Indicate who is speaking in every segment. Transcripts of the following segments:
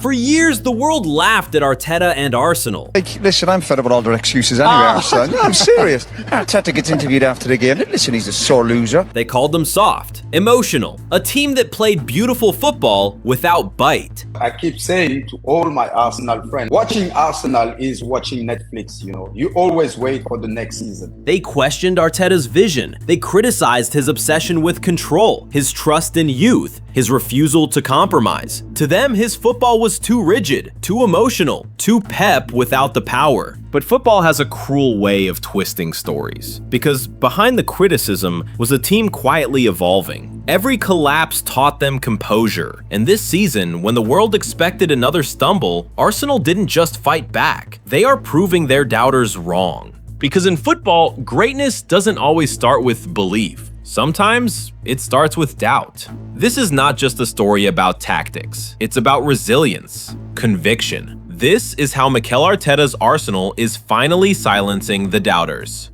Speaker 1: For years, the world laughed at Arteta and Arsenal.
Speaker 2: Like, listen, I'm fed up with all their excuses anyway, son. No, I'm serious. Arteta gets interviewed after the game. Listen, he's a sore loser.
Speaker 1: They called them soft, emotional, a team that played beautiful football without bite.
Speaker 3: I keep saying to all my Arsenal friends, watching Arsenal is watching Netflix, you know. You always wait for the next season.
Speaker 1: They questioned Arteta's vision. They criticized his obsession with control, his trust in youth, his refusal to compromise. To them, his football was too rigid, too emotional, too Pep without the power. But football has a cruel way of twisting stories, because behind the criticism was a team quietly evolving. Every collapse taught them composure, and this season, when the world expected another stumble, Arsenal didn't just fight back. They are proving their doubters wrong. Because in football, greatness doesn't always start with belief. Sometimes it starts with doubt. This is not just a story about tactics. It's about resilience, conviction. This is how Mikel Arteta's Arsenal is finally silencing the doubters.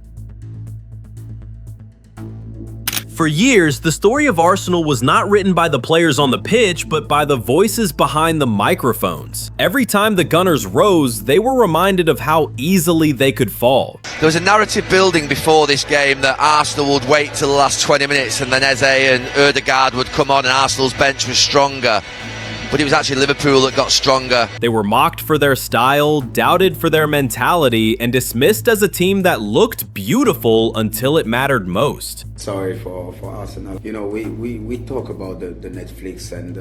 Speaker 1: For years, the story of Arsenal was not written by the players on the pitch, but by the voices behind the microphones. Every time the Gunners rose, they were reminded of how easily they could fall.
Speaker 4: There was a narrative building before this game that Arsenal would wait till the last 20 minutes and then Eze and Ødegaard would come on and Arsenal's bench was stronger. But it was actually Liverpool that got stronger.
Speaker 1: They were mocked for their style, doubted for their mentality, and dismissed as a team that looked beautiful until it mattered most.
Speaker 3: Sorry for Arsenal. You know, we talk about the Netflix and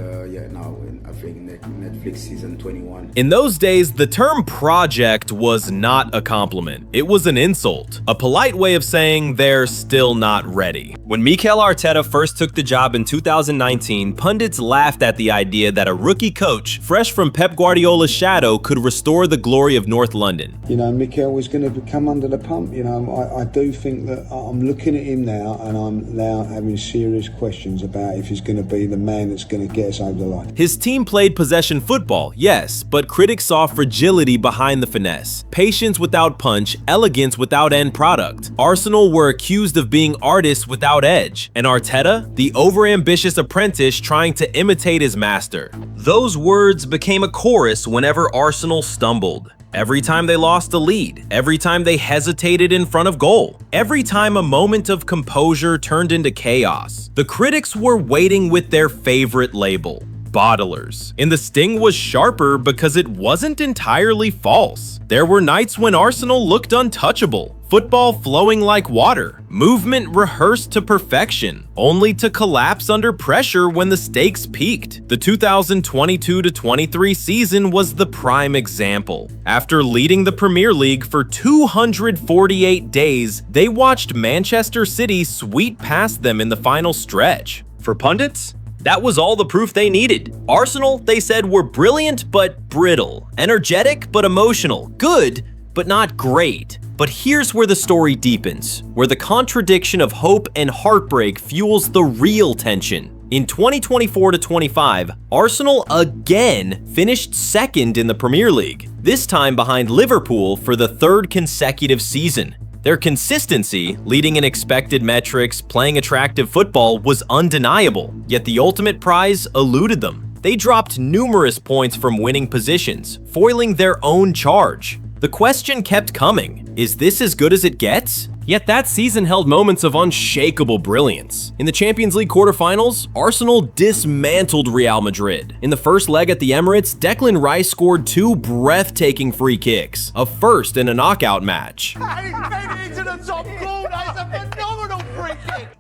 Speaker 3: now I think Netflix season 21.
Speaker 1: In those days, the term project was not a compliment. It was an insult, a polite way of saying they're still not ready. When Mikel Arteta first took the job in 2019, pundits laughed at the idea that a rookie coach, fresh from Pep Guardiola's shadow, could restore the glory of North London.
Speaker 5: You know, Mikel was going to come under the pump. You know, I do think that I'm looking at him now and I'm now having serious questions about if he's going to be the man that's going to get us over the line.
Speaker 1: His team played possession football, yes, but critics saw fragility behind the finesse, patience without punch, elegance without end product. Arsenal were accused of being artists without edge, and Arteta, the overambitious apprentice trying to imitate his master. Those words became a chorus whenever Arsenal stumbled. Every time they lost a lead, every time they hesitated in front of goal, every time a moment of composure turned into chaos. The critics were waiting with their favorite label, bottlers. And the sting was sharper because it wasn't entirely false. There were nights when Arsenal looked untouchable, football flowing like water, movement rehearsed to perfection, only to collapse under pressure when the stakes peaked. The 2022-23 season was the prime example. After leading the Premier League for 248 days, they watched Manchester City sweep past them in the final stretch. For pundits, that was all the proof they needed. Arsenal, they said, were brilliant but brittle, energetic but emotional, good but not great. But here's where the story deepens, where the contradiction of hope and heartbreak fuels the real tension. In 2024-25, Arsenal again finished second in the Premier League, this time behind Liverpool for the third consecutive season. Their consistency, leading in expected metrics, playing attractive football was undeniable, yet the ultimate prize eluded them. They dropped numerous points from winning positions, foiling their own charge. The question kept coming, is this as good as it gets? Yet that season held moments of unshakable brilliance. In the Champions League quarterfinals, Arsenal dismantled Real Madrid. In the first leg at the Emirates, Declan Rice scored 2 breathtaking free kicks, a first in a knockout match.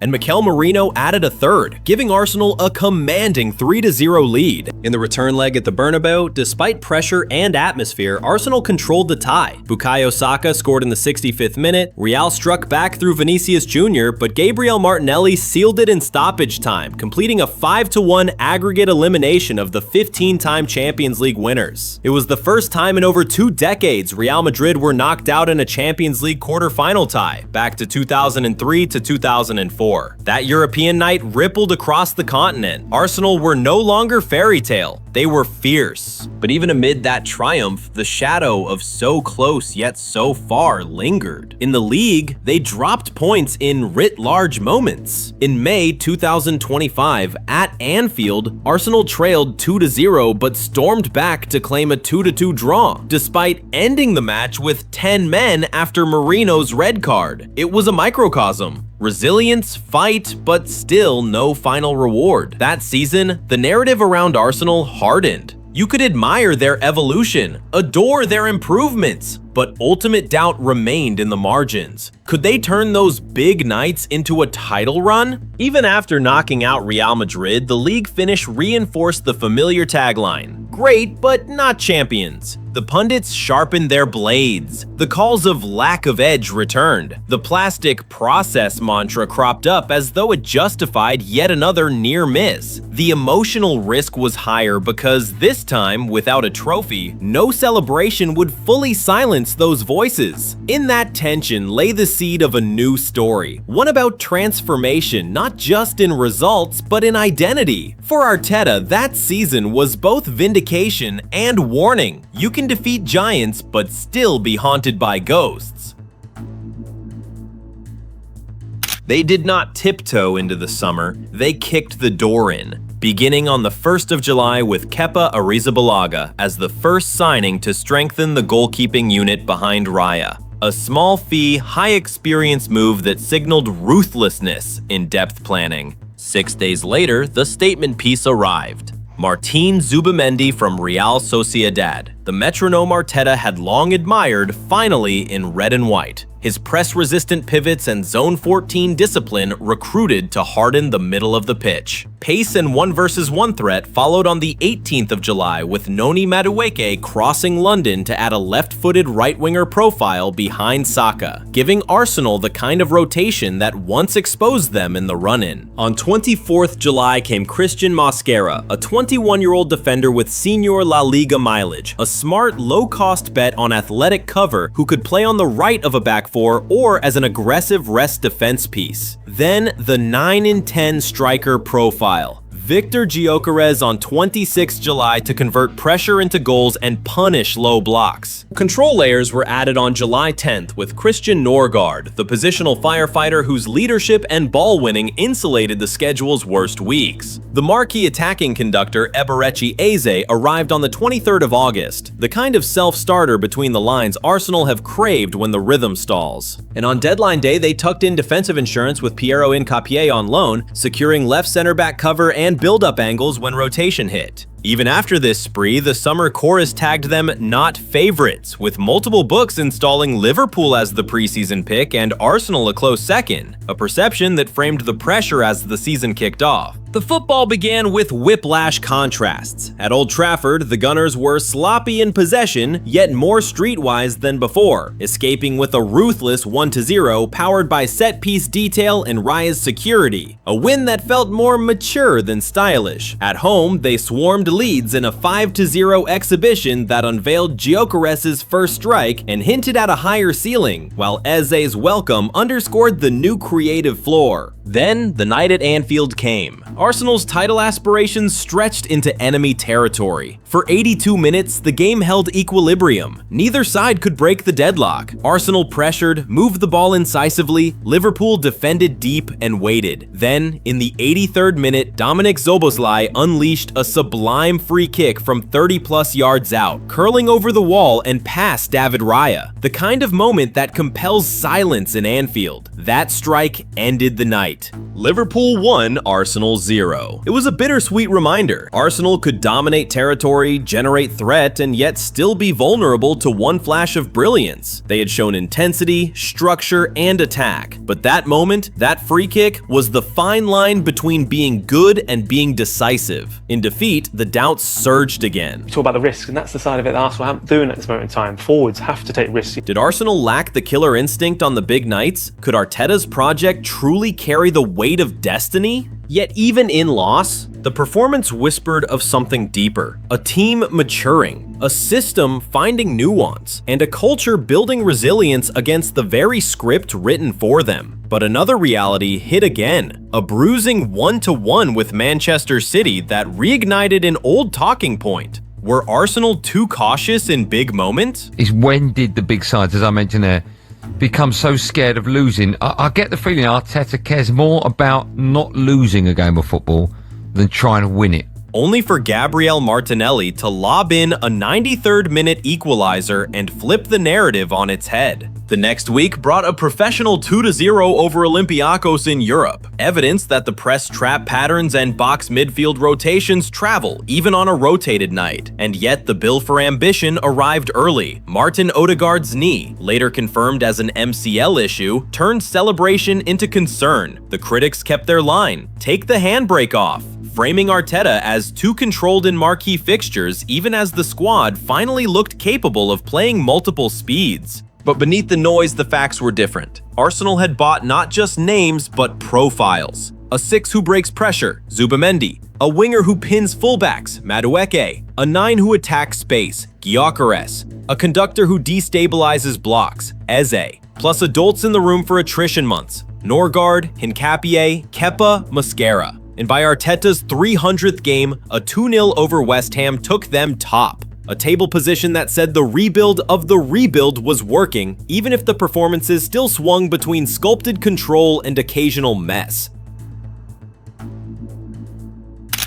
Speaker 1: And Mikel Merino added a third, giving Arsenal a commanding 3-0 lead. In the return leg at the Bernabeu, despite pressure and atmosphere, Arsenal controlled the tie. Bukayo Saka scored in the 65th minute, Real struck back through Vinicius Jr., but Gabriel Martinelli sealed it in stoppage time, completing a 5-1 aggregate elimination of the 15-time Champions League winners. It was the first time in over 2 decades Real Madrid were knocked out in a Champions League quarterfinal tie, back to 2003 to 2004. before. That European night rippled across the continent. Arsenal were no longer fairy tale, they were fierce. But even amid that triumph, the shadow of so close yet so far lingered. In the league, they dropped points in writ large moments. In May 2025, at Anfield, Arsenal trailed 2-0 but stormed back to claim a 2-2 draw, despite ending the match with 10 men after Marino's red card. It was a microcosm. Resilience, fight, but still no final reward. That season, the narrative around Arsenal hardened. You could admire their evolution, adore their improvements, but ultimate doubt remained in the margins. Could they turn those big nights into a title run? Even after knocking out Real Madrid, the league finish reinforced the familiar tagline: great, but not champions. The pundits sharpened their blades. The calls of lack of edge returned. The plastic process mantra cropped up as though it justified yet another near miss. The emotional risk was higher because this time, without a trophy, no celebration would fully silence those voices. In that tension lay the seed of a new story, one about transformation, not just in results, but in identity. For Arteta, that season was both vindication and warning. You can defeat giants, but still be haunted by ghosts. They did not tiptoe into the summer, they kicked the door in, beginning on the 1st of July with Kepa Arrizabalaga as the first signing to strengthen the goalkeeping unit behind Raya. A small fee, high experience move that signaled ruthlessness in depth planning. 6 days later, the statement piece arrived. Martin Zubimendi from Real Sociedad. The metronome Arteta had long admired, finally in red and white. His press-resistant pivots and Zone 14 discipline recruited to harden the middle of the pitch. Pace and 1-versus-1 threat followed on the 18th of July with Noni Madueke crossing London to add a left-footed right-winger profile behind Saka, giving Arsenal the kind of rotation that once exposed them in the run-in. On 24th July came Christian Mosquera, a 21-year-old defender with senior La Liga mileage, a smart, low-cost bet on athletic cover who could play on the right of a back four or as an aggressive rest defense piece. Then the 9-in-10 striker profile. Victor Gyökeres on 26 July to convert pressure into goals and punish low blocks. Control layers were added on July 10th with Christian Norgard, the positional firefighter whose leadership and ball winning insulated the schedule's worst weeks. The marquee attacking conductor Eberechi Eze arrived on the 23rd of August, the kind of self-starter between the lines Arsenal have craved when the rhythm stalls. And on deadline day, they tucked in defensive insurance with Piero Hincapié on loan, securing left center back cover and build-up angles when rotation hit. Even after this spree, the summer chorus tagged them not favorites, with multiple books installing Liverpool as the preseason pick and Arsenal a close second, a perception that framed the pressure as the season kicked off. The football began with whiplash contrasts. At Old Trafford, the Gunners were sloppy in possession, yet more streetwise than before, escaping with a ruthless 1-0 powered by set-piece detail and Raya's security, a win that felt more mature than stylish. At home, they swarmed leads in a 5-0 exhibition that unveiled Gyökeres' first strike and hinted at a higher ceiling, while Eze's welcome underscored the new creative floor. Then, the night at Anfield came. Arsenal's title aspirations stretched into enemy territory. For 82 minutes, the game held equilibrium. Neither side could break the deadlock. Arsenal pressured, moved the ball incisively, Liverpool defended deep and waited. Then, in the 83rd minute, Dominik Szoboszlai unleashed a sublime free kick from 30+ yards out, curling over the wall and past David Raya. The kind of moment that compels silence in Anfield. That strike ended the night. Liverpool 1, Arsenal 0. It was a bittersweet reminder. Arsenal could dominate territory, generate threat, and yet still be vulnerable to one flash of brilliance. They had shown intensity, structure, and attack. But that moment, that free kick, was the fine line between being good and being decisive. In defeat, the doubts surged again.
Speaker 6: We talk about the risk, and that's the side of it that Arsenal aren't doing at this moment in time. Forwards have to take risks.
Speaker 1: Did Arsenal lack the killer instinct on the big nights? Could Arteta's project truly carry the weight of destiny? Yet even in loss, the performance whispered of something deeper, a team maturing, a system finding nuance, and a culture building resilience against the very script written for them. But another reality hit again, a bruising 1-1 with Manchester City that reignited an old talking point. Were Arsenal too cautious in big moments?
Speaker 7: Is when did the big sides, as I mentioned there, become so scared of losing? I get the feeling Arteta cares more about not losing a game of football than trying to win it.
Speaker 1: Only for Gabriel Martinelli to lob in a 93rd minute equalizer and flip the narrative on its head. The next week brought a professional 2-0 over Olympiacos in Europe, evidence that the press trap patterns and box midfield rotations travel even on a rotated night. And yet the bill for ambition arrived early. Martin Odegaard's knee, later confirmed as an MCL issue, turned celebration into concern. The critics kept their line, take the handbrake off, framing Arteta as too controlled in marquee fixtures even as the squad finally looked capable of playing multiple speeds. But beneath the noise, the facts were different. Arsenal had bought not just names, but profiles. A 6 who breaks pressure, Zubamendi. A winger who pins fullbacks, Madueke. A 9 who attacks space, Gyökeres. A conductor who destabilizes blocks, Eze. Plus adults in the room for attrition months, Norgard, Hincapié, Kepa, Mosquera. And by Arteta's 300th game, a 2-0 over West Ham took them top. A table position that said the rebuild of the rebuild was working, even if the performances still swung between sculpted control and occasional mess.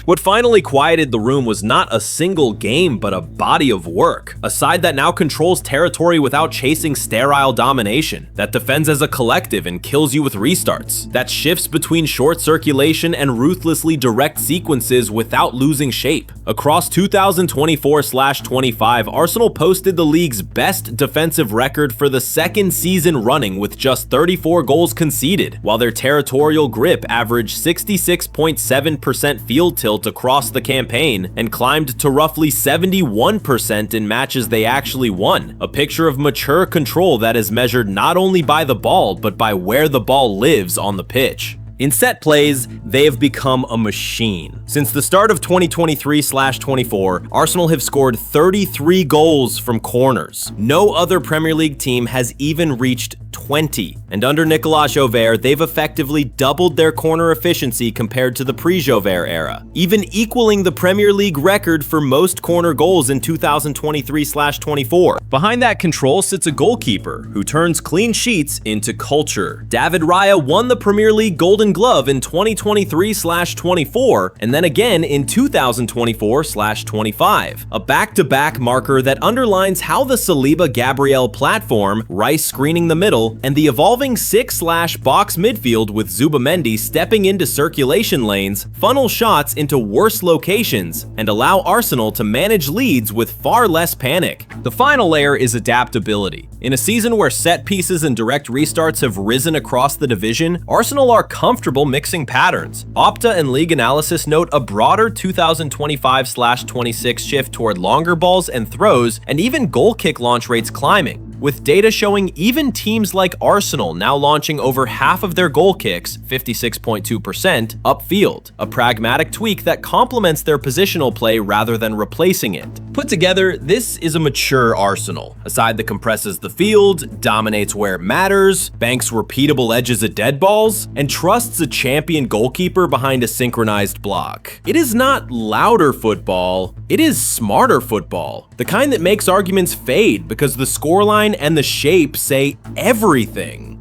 Speaker 1: What finally quieted the room was not a single game, but a body of work. A side that now controls territory without chasing sterile domination, that defends as a collective and kills you with restarts, that shifts between short circulation and ruthlessly direct sequences without losing shape. Across 2024/25, Arsenal posted the league's best defensive record for the second season running with just 34 goals conceded, while their territorial grip averaged 66.7% field tilt across the campaign and climbed to roughly 71% in matches they actually won, a picture of mature control that is measured not only by the ball but by where the ball lives on the pitch. In set plays, they have become a machine. Since the start of 2023/24, Arsenal have scored 33 goals from corners. No other Premier League team has even reached 20. And under Nicolas Jauvert, they've effectively doubled their corner efficiency compared to the pre-Jauvert era, even equaling the Premier League record for most corner goals in 2023/24. Behind that control sits a goalkeeper who turns clean sheets into culture. David Raya won the Premier League Golden Glove in 2023/24 and then again in 2024/25, a back-to-back marker that underlines how the Saliba-Gabriel platform, Rice screening the middle, and the evolving 6/box midfield with Zubamendi stepping into circulation lanes funnel shots into worse locations and allow Arsenal to manage leads with far less panic. The final layer is adaptability. In a season where set pieces and direct restarts have risen across the division, Arsenal are comfortable mixing patterns. Opta and League Analysis note a broader 2025/26 shift toward longer balls and throws, and even goal kick launch rates climbing, with data showing even teams like Arsenal now launching over half of their goal kicks, 56.2%, upfield, a pragmatic tweak that complements their positional play rather than replacing it. Put together, this is a mature Arsenal, a side that compresses the field, dominates where it matters, banks repeatable edges at dead balls, and trusts a champion goalkeeper behind a synchronized block. It is not louder football, it is smarter football, the kind that makes arguments fade because the scoreline and the shape say everything.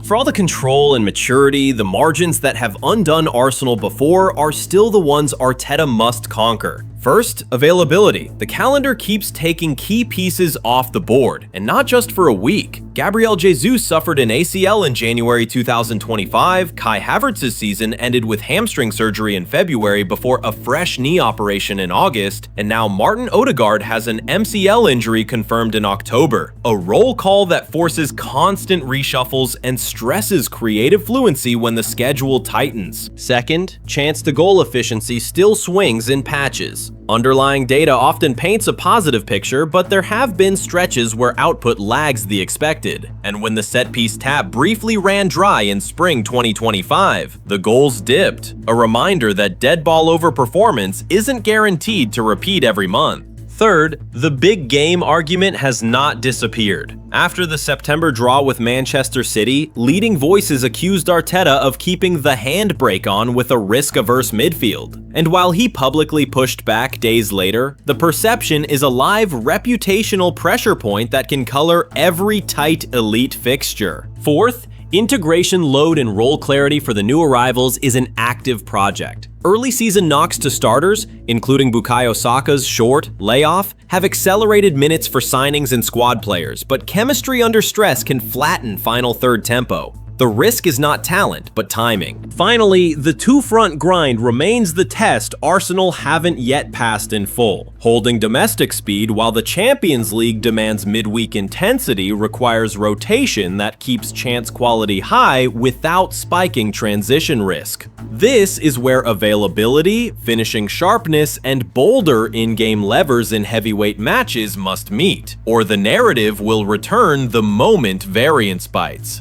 Speaker 1: For all the control and maturity, the margins that have undone Arsenal before are still the ones Arteta must conquer. First, availability. The calendar keeps taking key pieces off the board, and not just for a week. Gabriel Jesus suffered an ACL in January 2025, Kai Havertz's season ended with hamstring surgery in February before a fresh knee operation in August, and now Martin Odegaard has an MCL injury confirmed in October. A roll call that forces constant reshuffles and stresses creative fluency when the schedule tightens. Second, chance to goal efficiency still swings in patches. Underlying data often paints a positive picture, but there have been stretches where output lags the expected. And when the set-piece tap briefly ran dry in spring 2025, the goals dipped, a reminder that dead ball over performance isn't guaranteed to repeat every month. Third, the big game argument has not disappeared. After the September draw with Manchester City, leading voices accused Arteta of keeping the handbrake on with a risk-averse midfield. And while he publicly pushed back days later, the perception is a live reputational pressure point that can color every tight elite fixture. Fourth, integration load and role clarity for the new arrivals is an active project. Early season knocks to starters, including Bukayo Saka's short layoff, have accelerated minutes for signings and squad players, but chemistry under stress can flatten final third tempo. The risk is not talent, but timing. Finally, the two-front grind remains the test Arsenal haven't yet passed in full. Holding domestic speed while the Champions League demands midweek intensity requires rotation that keeps chance quality high without spiking transition risk. This is where availability, finishing sharpness, and bolder in-game levers in heavyweight matches must meet, or the narrative will return the moment variance bites.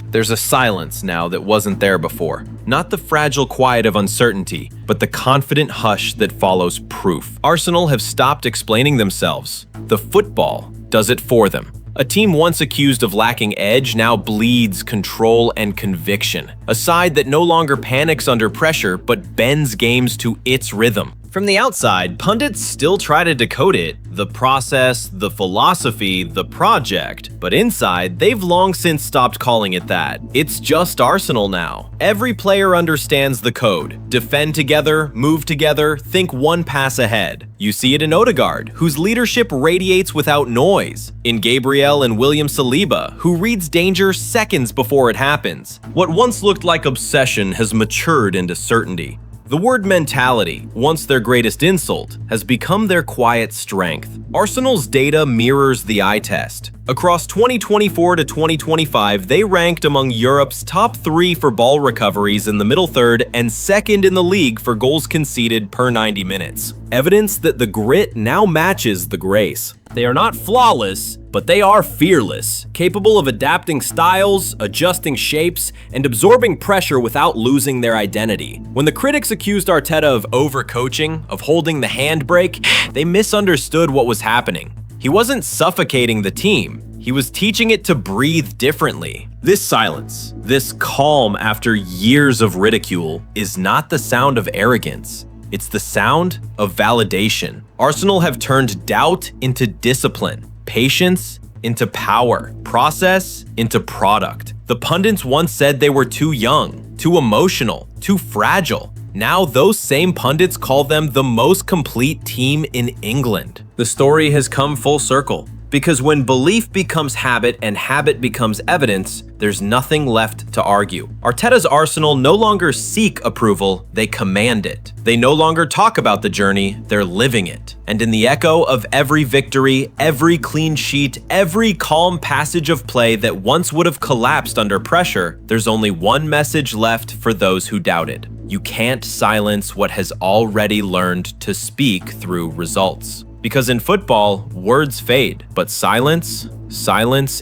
Speaker 1: There's a silence now that wasn't there before. Not the fragile quiet of uncertainty, but the confident hush that follows proof. Arsenal have stopped explaining themselves. The football does it for them. A team once accused of lacking edge now bleeds control and conviction. A side that no longer panics under pressure, but bends games to its rhythm. From the outside, pundits still try to decode it, the process, the philosophy, the project. But inside, they've long since stopped calling it that. It's just Arsenal now. Every player understands the code. Defend together, move together, think one pass ahead. You see it in Odegaard, whose leadership radiates without noise. In Gabriel and William Saliba, who reads danger seconds before it happens. What once looked like obsession has matured into certainty. The word mentality, once their greatest insult, has become their quiet strength. Arsenal's data mirrors the eye test. Across 2024 to 2025, they ranked among Europe's top 3 for ball recoveries in the middle third and second in the league for goals conceded per 90 minutes. Evidence that the grit now matches the grace. They are not flawless, but they are fearless, capable of adapting styles, adjusting shapes, and absorbing pressure without losing their identity. When the critics accused Arteta of overcoaching, of holding the handbrake, they misunderstood what was happening. He wasn't suffocating the team. He was teaching it to breathe differently. This silence, this calm after years of ridicule, is not the sound of arrogance. It's the sound of validation. Arsenal have turned doubt into discipline, patience into power, process into product. The pundits once said they were too young, too emotional, too fragile. Now those same pundits call them the most complete team in England. The story has come full circle. Because when belief becomes habit and habit becomes evidence, there's nothing left to argue. Arteta's Arsenal no longer seek approval, they command it. They no longer talk about the journey, they're living it. And in the echo of every victory, every clean sheet, every calm passage of play that once would have collapsed under pressure, there's only one message left for those who doubted. You can't silence what has already learned to speak through results. Because in football, words fade, but silence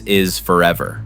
Speaker 1: is forever.